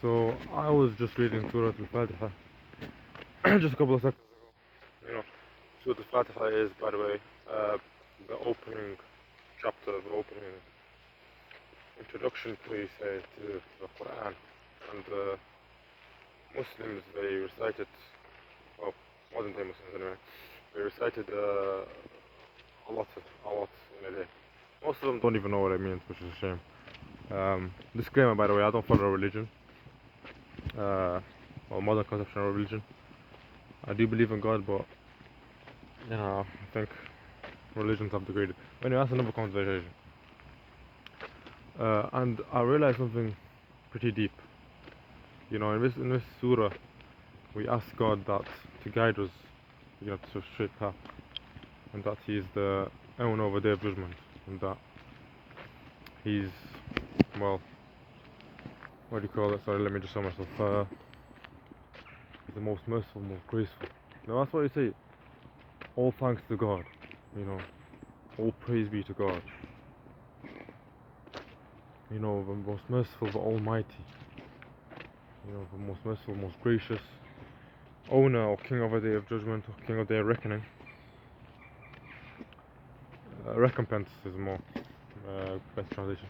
So I was just reading Surah Al-Fatiha just a couple of seconds ago. Surah Al-Fatiha is, by the way, the opening chapter, the opening introduction, please say, to the Quran. And Muslims, they recite it, well, modern day Muslims anyway, they recite it a lot in a day. Most of them don't even know what it means, which is a shame. Disclaimer, by the way, I don't follow a religion, or modern conception of religion. I do believe in God, but I think religions have degraded. Anyway, that's another conversation. And I realized something pretty deep. In this surah, we ask God that to guide us, to a straight path, and that He is the owner of a day of judgment, and that He's, well, what do you call it? Sorry, let me just show myself. He's the most merciful, most graceful. That's what you say. All thanks to God. All praise be to God. The most merciful, the Almighty. The most merciful, most gracious owner or king of a day of judgment or king of a day of reckoning. Recompense is more best translation.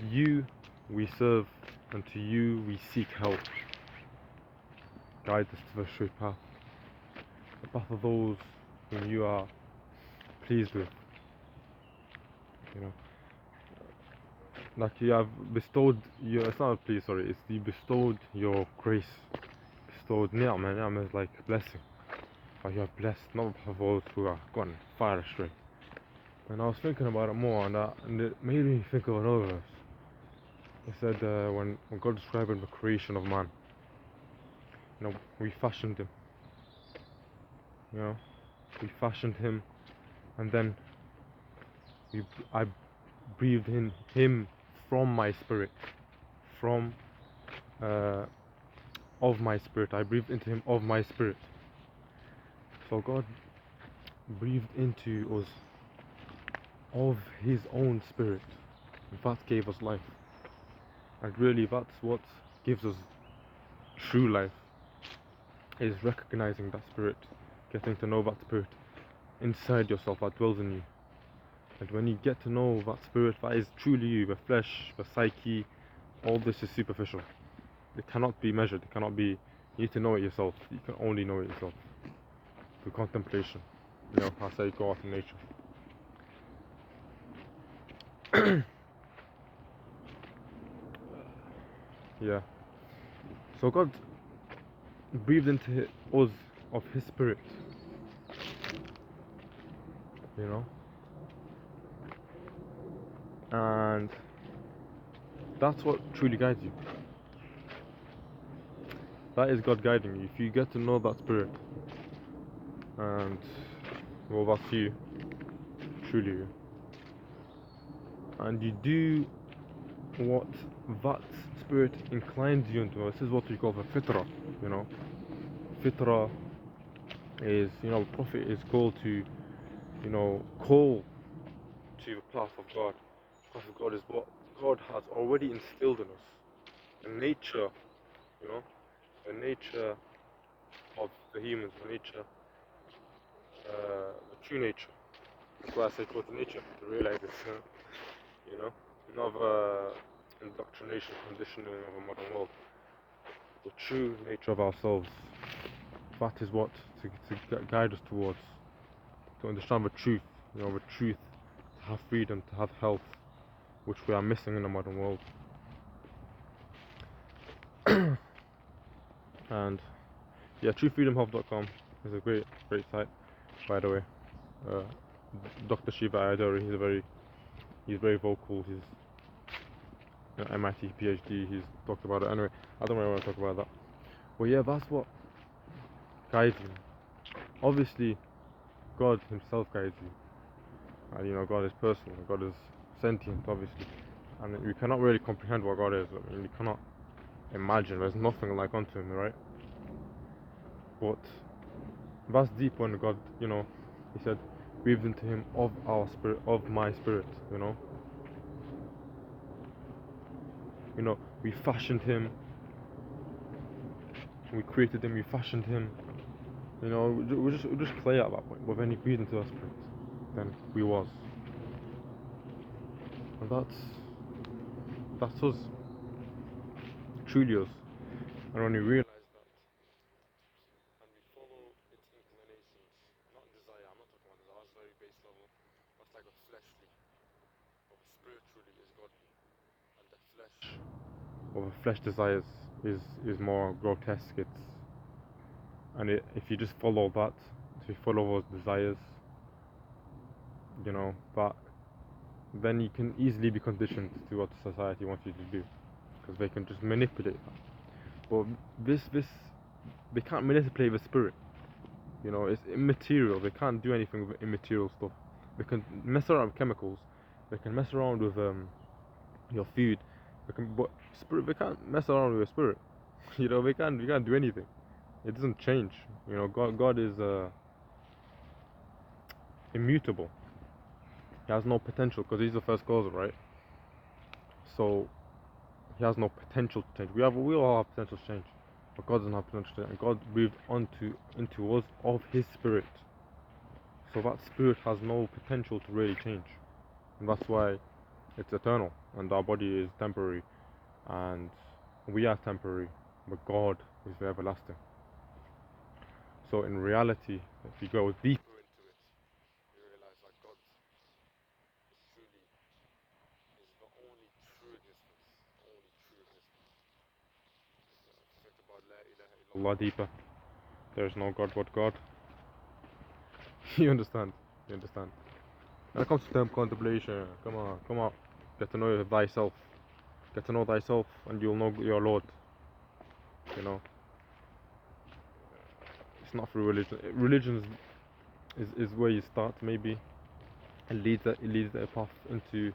You we serve, and to you we seek help. Guide us to the straight path, the path of those whom you are pleased with. Like you have bestowed your, it's not a please, sorry, it's you bestowed your grace, bestowed ni'mah is like blessing. Like you are blessed, not for those who are gone far astray. And I was thinking about it more, and it made me think of another verse. It said when God described the creation of man, we fashioned him. We fashioned him, and then I breathed in him from my spirit, of my spirit. I breathed into him of my spirit. So God breathed into us of His own spirit. That gave us life. And really, that's what gives us true life, is recognizing that spirit, getting to know that spirit inside yourself that dwells in you. And when you get to know that spirit that is truly you, the flesh, the psyche, all this is superficial. It cannot be measured, it cannot be, you need to know it yourself. You can only know it yourself through contemplation. That's how you go out in nature. Yeah. So God breathed into us of His spirit. And that's what truly guides you. That is God guiding you. If you get to know that spirit, and well, that's you, truly you, and you do what that spirit inclines you into. This is what we call the fitrah. Fitrah is, the Prophet is called to, call to the path of God. The path of God is what God has already instilled in us. The nature, the nature of the humans, the nature, the true nature. That's why I say go to nature, to realize this, not the indoctrination, conditioning of a modern world. The true nature of ourselves. That is what to guide us towards, to understand the truth, the truth, to have freedom, to have health, which we are missing in the modern world. And yeah, truefreedomhealth.com is a great site, by the way. Dr. Shiva Ayadori, he's very vocal. He's MIT PhD. He's talked about it. Anyway, I don't really want to talk about that. But yeah, that's what guides you. Obviously, God Himself guides you, and God is personal. God is sentient, obviously, and we cannot really comprehend what God is. We cannot imagine. There's nothing like unto Him, right? But that's deep when God, He said, breathed into him of our spirit, of my spirit, You know, we fashioned him, we created him, we fashioned him. You know, we're just clay at that point. But when he breathed into our spirit, then we was. And that's us. Truly us. And when we realize that, and we follow its inclinations, not desire, I'm not talking about desire, that's very base level. That's like a fleshly, but spiritually is godly. And the flesh, what the flesh desires is more grotesque. If you just follow that, if you follow those desires, you know, that then you can easily be conditioned to what society wants you to do, because they can just manipulate that. But this they can't manipulate the spirit. You know, it's immaterial. They can't do anything with immaterial stuff. They can mess around with chemicals. They can mess around with your food. But spirit, they can't mess around with your spirit. You know, they can't do anything. It doesn't change. You know, God is immutable. He has no potential because he's the first cause, right? So he has no potential to change. We all have potential to change, but God doesn't have potential to change. And God breathed into us of His Spirit. So that Spirit has no potential to really change, and that's why it's eternal. And our body is temporary, and we are temporary, but God is the everlasting. So in reality, if you go deeper into it, you realize that God is truly is the only true existence, the only true existence. Think about La ilaha illallah deeper. There is no God but God. You understand? You understand? When it comes to term contemplation, come on. Get to know thyself. Get to know thyself, and you'll know your Lord. You know, it's not through religion. Religion is where you start. Maybe it leads a path into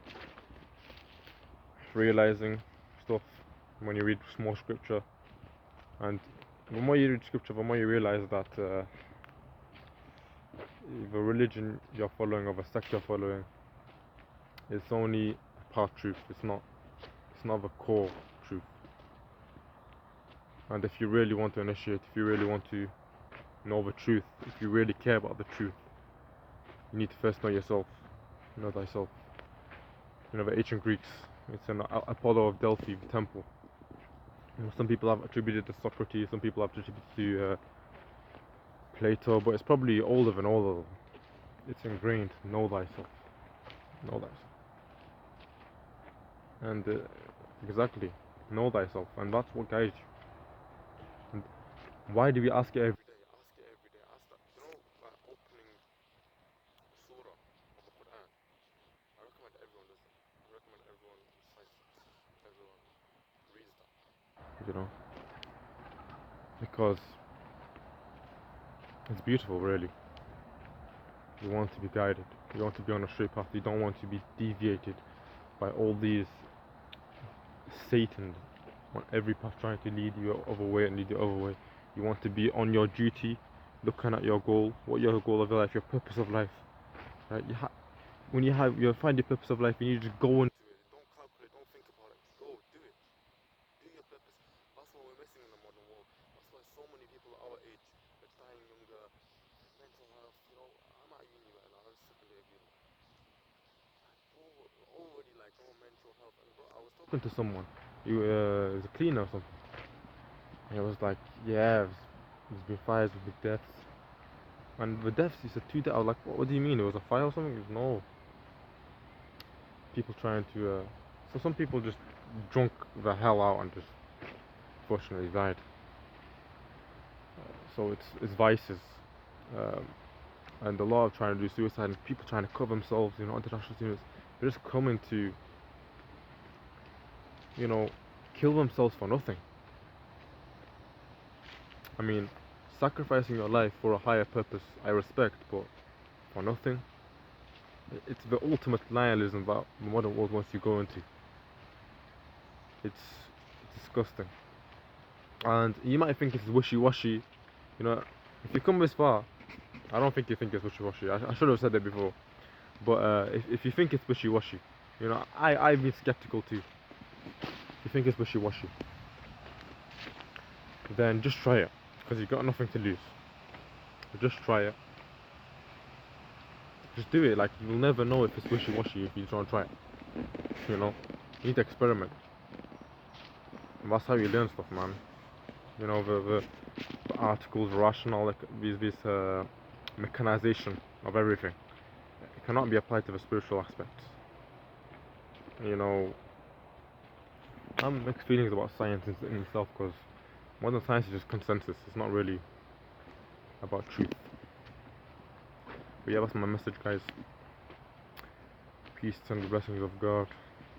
realizing stuff when you read more scripture, and the more you read scripture, the more you realize that the religion you're following or the sect you're following is only part truth. It's not the core truth. And if you really want to initiate, if you really want to know the truth, if you really care about the truth, you need to first know yourself. Know thyself. You know, the ancient Greeks, it's an Apollo of Delphi, the temple. You know, some people have attributed to Socrates, some people have attributed to Plato, but it's probably older than all of them. It's ingrained. Know thyself. Know thyself. And exactly, know thyself, and that's what guides you. And why do we ask it every day? Ask it every day. Ask that. You know, that opening surah of the Quran. I recommend everyone does that. I recommend everyone recites that. Everyone reads that. You know, because it's beautiful, really. You want to be guided. You want to be on a straight path. You don't want to be deviated by all these Satan on every path trying to lead you other way and lead you other way. You want to be on your duty, looking at your goal, what your goal of life, your purpose of life. Right? When you find your purpose of life, you need to just go into it. Don't calculate, don't think about it. Go, do it. Do your purpose. That's what we're missing in the modern world. That's why so many people our age are dying younger. Mental health, you know, I'm at uni right now. I'm secondary uni. Already like mental health. And bro, I was talking to someone. He was a cleaner or something. And it was like, yeah, there's been fires with big deaths. And the deaths, he said 2 deaths. I was like, what do you mean? It was a fire or something? He goes, no. People trying to, so some people just drunk the hell out and just fortunately died. So it's vices. And a lot of trying to do suicide and people trying to cover themselves, you know, international students. They're just coming to, you know, kill themselves for nothing. I mean, sacrificing your life for a higher purpose, I respect, but for nothing? It's the ultimate nihilism that the modern world wants you to go into. It's disgusting. And you might think it's wishy-washy, you know, if you come this far, I don't think you think it's wishy-washy. I should have said that before. But if you think it's wishy-washy, you know, I've been skeptical too. If you think it's wishy-washy, then just try it, because you've got nothing to lose. Just try it. Just do it. Like, you'll never know if it's wishy-washy if you don't try it. You know, you need to experiment. And that's how you learn stuff, man. You know, the articles, rational, like these mechanization of everything. It cannot be applied to the spiritual aspects. You know, I'm mixed feelings about science in itself, because modern science is just consensus. It's not really about truth. But yeah, that's my message, guys. Peace and the blessings of God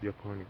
be upon you.